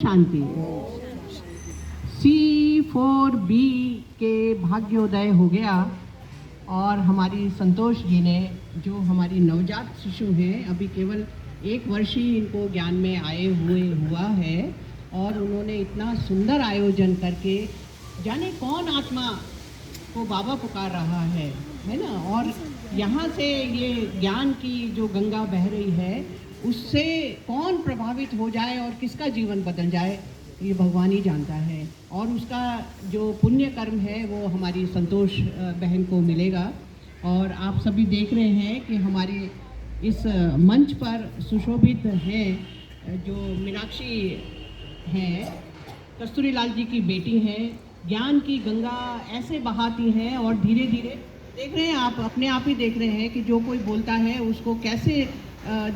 शांति। C4B के भाग्योदय हो गया और हमारी संतोष जी ने, जो हमारी नवजात शिशु हैं, अभी केवल 1 वर्ष ही इनको ज्ञान में आए हुआ है और उन्होंने इतना सुंदर आयोजन करके, जाने कौन आत्मा को बाबा पुकार रहा है ना। और यहाँ से ये ज्ञान की जो गंगा बह रही है, उससे कौन प्रभावित हो जाए और किसका जीवन बदल जाए, ये भगवान ही जानता है। और उसका जो पुण्य कर्म है वो हमारी संतोष बहन को मिलेगा। और आप सभी देख रहे हैं कि हमारे इस मंच पर सुशोभित हैं जो मीनाक्षी हैं, कस्तूरी लाल जी की बेटी हैं। ज्ञान की गंगा ऐसे बहाती हैं और धीरे धीरे देख रहे हैं, आप अपने आप ही देख रहे हैं कि जो कोई बोलता है उसको कैसे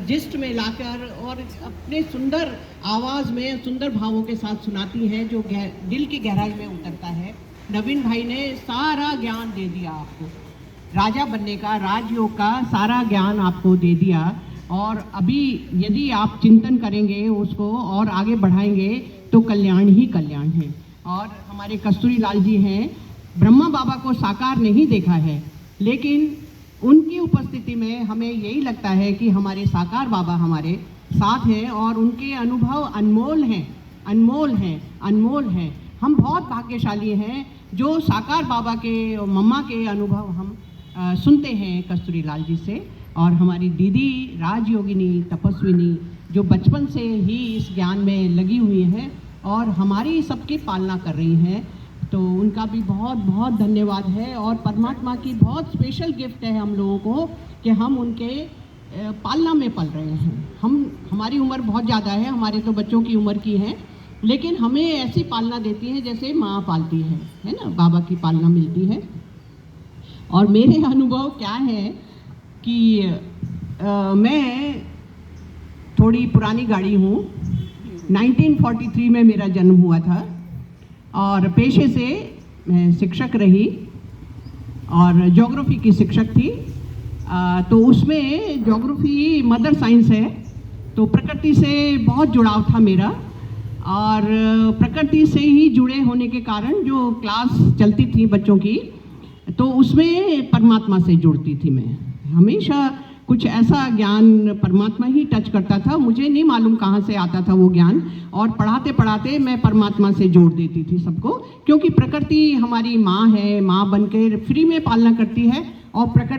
जिस्ट में लाकर और अपने सुंदर आवाज़ में सुंदर भावों के साथ सुनाती हैं, जो दिल की गहराई में उतरता है। नवीन भाई ने सारा ज्ञान दे दिया आपको, राजा बनने का, राजयोग का सारा ज्ञान आपको दे दिया। और अभी यदि आप चिंतन करेंगे उसको और आगे बढ़ाएंगे तो कल्याण ही कल्याण है। और हमारे कस्तूरी लाल जी हैं, ब्रह्मा बाबा को साकार नहीं देखा है, लेकिन उनकी उपस्थिति में हमें यही लगता है कि हमारे साकार बाबा हमारे साथ हैं और उनके अनुभव अनमोल हैं, अनमोल हैं, अनमोल हैं। हम बहुत भाग्यशाली हैं जो साकार बाबा के, मम्मा के अनुभव हम सुनते हैं कस्तूरी लाल जी से। और हमारी दीदी राजयोगिनी तपस्विनी जो बचपन से ही इस ज्ञान में लगी हुई हैं और हमारी सबकी पालना कर रही हैं, तो उनका भी बहुत बहुत धन्यवाद है। और परमात्मा की बहुत स्पेशल गिफ्ट है हम लोगों को कि हम उनके पालना में पल रहे हैं। हमारी उम्र बहुत ज़्यादा है, हमारे तो बच्चों की उम्र की है, लेकिन हमें ऐसी पालना देती है जैसे माँ पालती है ना, बाबा की पालना मिलती है। और मेरे अनुभव क्या है कि मैं थोड़ी पुरानी गाड़ी हूँ। 1943 में मेरा जन्म हुआ था और पेशे से मैं शिक्षक रही और ज्योग्राफी की शिक्षक थी। तो उसमें ज्योग्राफी मदर साइंस है, तो प्रकृति से बहुत जुड़ाव था मेरा। और प्रकृति से ही जुड़े होने के कारण जो क्लास चलती थी बच्चों की, तो उसमें परमात्मा से जुड़ती थी मैं। हमेशा कुछ ऐसा ज्ञान परमात्मा ही टच करता था, मुझे नहीं मालूम कहाँ से आता था वो ज्ञान। और पढ़ाते पढ़ाते मैं परमात्मा से जोड़ देती थी सबको, क्योंकि प्रकृति हमारी माँ है, माँ बनकर फ्री में पालना करती है। और प्रकृति